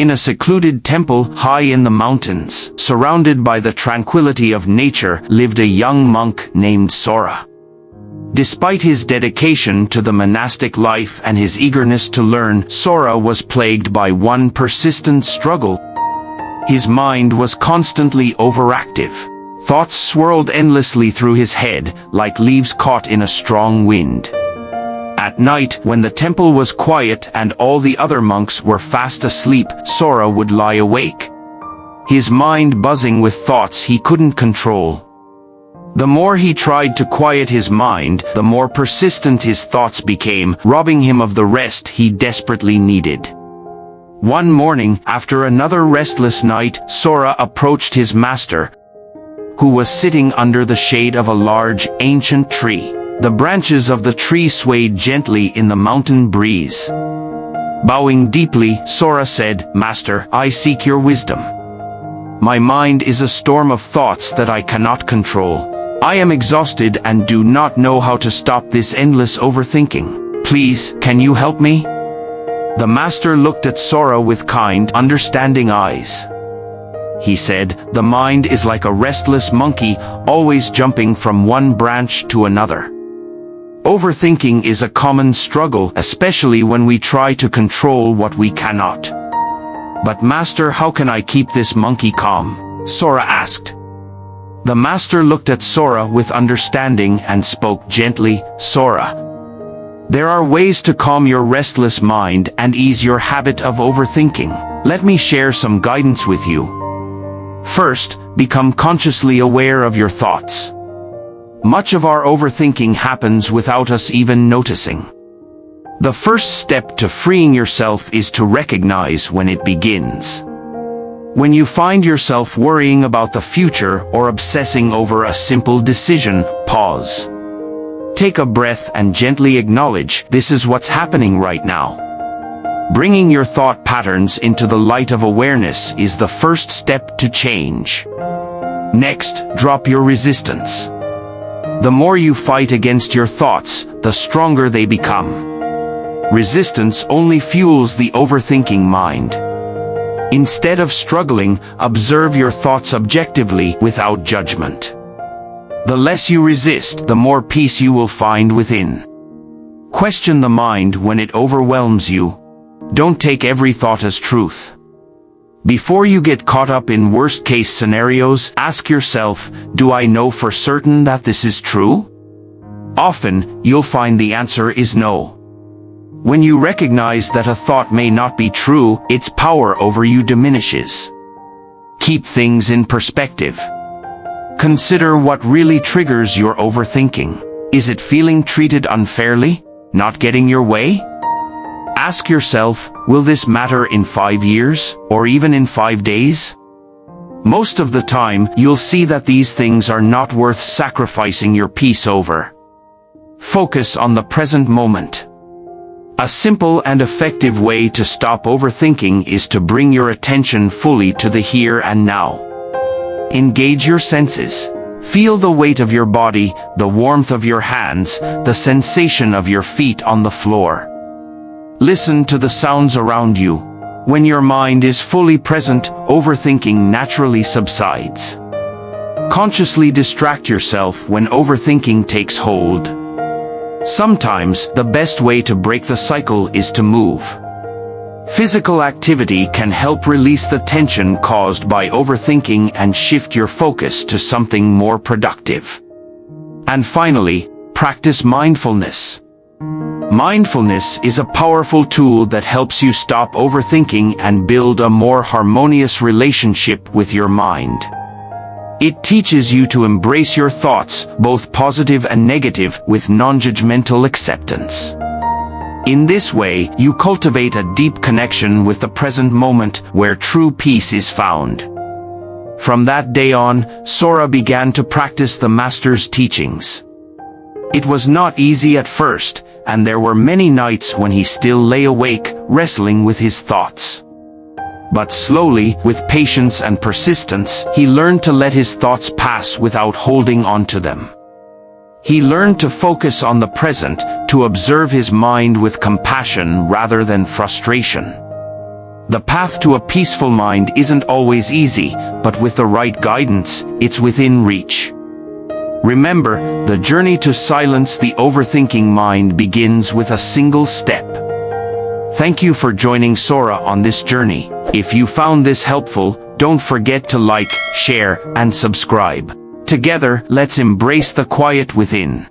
In a secluded temple high in the mountains, surrounded by the tranquility of nature, lived a young monk named Sora. Despite his dedication to the monastic life and his eagerness to learn, Sora was plagued by one persistent struggle. His mind was constantly overactive. Thoughts swirled endlessly through his head, like leaves caught in a strong wind. At night, when the temple was quiet and all the other monks were fast asleep, Sora would lie awake, his mind buzzing with thoughts he couldn't control. The more he tried to quiet his mind, the more persistent his thoughts became, robbing him of the rest he desperately needed. One morning, after another restless night, Sora approached his master, who was sitting under the shade of a large, ancient tree. The branches of the tree swayed gently in the mountain breeze. Bowing deeply, Sora said, "Master, I seek your wisdom. My mind is a storm of thoughts that I cannot control. I am exhausted and do not know how to stop this endless overthinking. Please, can you help me?" The master looked at Sora with kind, understanding eyes. He said, "The mind is like a restless monkey, always jumping from one branch to another. Overthinking is a common struggle, especially when we try to control what we cannot." "But master, how can I keep this monkey calm?" Sora asked. The master looked at Sora with understanding and spoke gently, "Sora, there are ways to calm your restless mind and ease your habit of overthinking. Let me share some guidance with you. First, become consciously aware of your thoughts. Much of our overthinking happens without us even noticing. The first step to freeing yourself is to recognize when it begins. When you find yourself worrying about the future or obsessing over a simple decision, pause. Take a breath and gently acknowledge, this is what's happening right now. Bringing your thought patterns into the light of awareness is the first step to change. Next, drop your resistance. The more you fight against your thoughts, the stronger they become. Resistance only fuels the overthinking mind. Instead of struggling, observe your thoughts objectively, without judgment. The less you resist, the more peace you will find within. Question the mind when it overwhelms you. Don't take every thought as truth. Before you get caught up in worst-case scenarios, ask yourself, do I know for certain that this is true? Often, you'll find the answer is no. When you recognize that a thought may not be true, its power over you diminishes. Keep things in perspective. Consider what really triggers your overthinking. Is it feeling treated unfairly? Not getting your way? Ask yourself, will this matter in 5 years, or even in 5 days? Most of the time, you'll see that these things are not worth sacrificing your peace over. Focus on the present moment. A simple and effective way to stop overthinking is to bring your attention fully to the here and now. Engage your senses. Feel the weight of your body, the warmth of your hands, the sensation of your feet on the floor. Listen to the sounds around you. When your mind is fully present, overthinking naturally subsides. Consciously distract yourself when overthinking takes hold. Sometimes, the best way to break the cycle is to move. Physical activity can help release the tension caused by overthinking and shift your focus to something more productive. And finally, practice mindfulness. Mindfulness is a powerful tool that helps you stop overthinking and build a more harmonious relationship with your mind. It teaches you to embrace your thoughts, both positive and negative, with non-judgmental acceptance. In this way, you cultivate a deep connection with the present moment, where true peace is found. From that day on, Sora began to practice the master's teachings. It was not easy at first, and there were many nights when he still lay awake, wrestling with his thoughts. But slowly, with patience and persistence, he learned to let his thoughts pass without holding on to them. He learned to focus on the present, to observe his mind with compassion rather than frustration. The path to a peaceful mind isn't always easy, but with the right guidance, it's within reach. Remember, the journey to silence the overthinking mind begins with a single step. Thank you for joining Sora on this journey. If you found this helpful, don't forget to like, share, and subscribe. Together, let's embrace the quiet within.